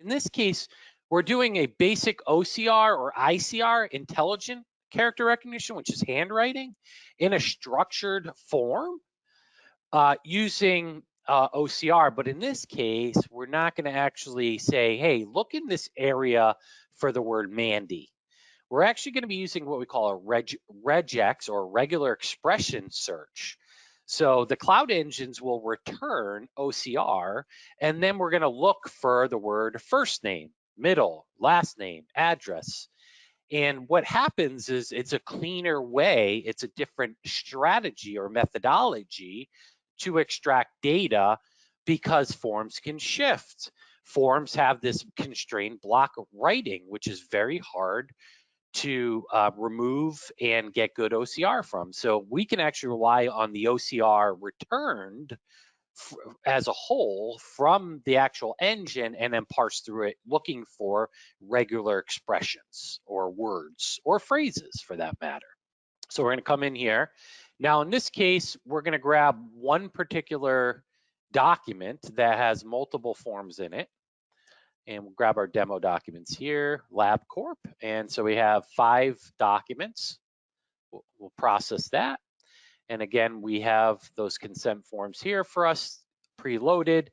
In this case, we're doing a basic OCR or ICR, intelligent character recognition, which is handwriting, in a structured form using OCR. But in this case, we're not going to actually say, hey, look in this area for the word Mandy. We're actually going to be using what we call a RegEx or regular expression search. So the cloud engines will return OCR, and then we're going to look for the word first name, middle, last name, address. And what happens is it's a cleaner way, it's a different strategy or methodology to extract data because forms can shift. Forms have this constrained block of writing, which is very hard to remove and get good OCR from. So we can actually rely on the OCR returned as a whole from the actual engine and then parse through it looking for regular expressions or words or phrases for that matter. So we're going to come in here. Now in this case, we're going to grab one particular document that has multiple forms in it. And we'll grab our demo documents here, LabCorp. And so we have 5 documents. We'll process that. And again, we have those consent forms here for us preloaded.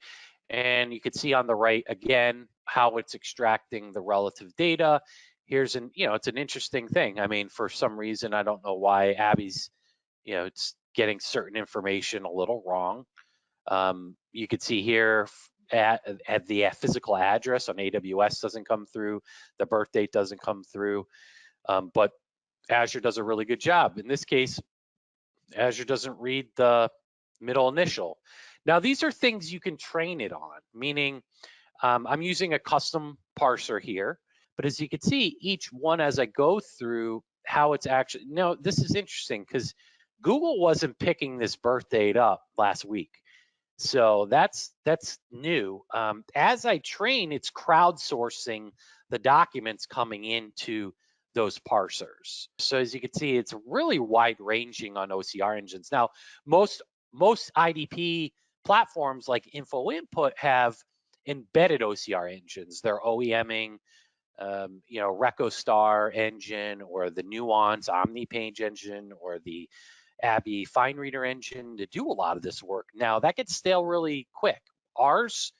And you can see on the right, again, how it's extracting the relative data. Here's it's an interesting thing. I mean, for some reason, I don't know why Abby's, it's getting certain information a little wrong. You could see here at the physical address on AWS doesn't come through, the birth date doesn't come through, but Azure does a really good job. In this case, Azure doesn't read the middle initial. Now, these are things you can train it on, meaning I'm using a custom parser here, but as you can see, each one as I go through how it's actually, this is interesting because Google wasn't picking this birth date up last week. So that's new. As I train, it's crowdsourcing the documents coming into those parsers. So as you can see, it's really wide ranging on OCR engines. Now, most IDP platforms like Info Input have embedded OCR engines. They're OEMing, RecoStar engine or the Nuance OmniPage engine or the Abby Fine Reader engine to do a lot of this work. Now that gets stale really quick. Ours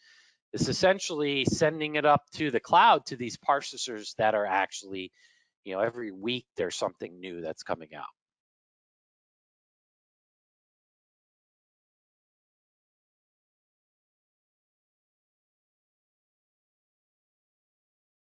is essentially sending it up to the cloud to these parsers that are actually, every week there's something new that's coming out.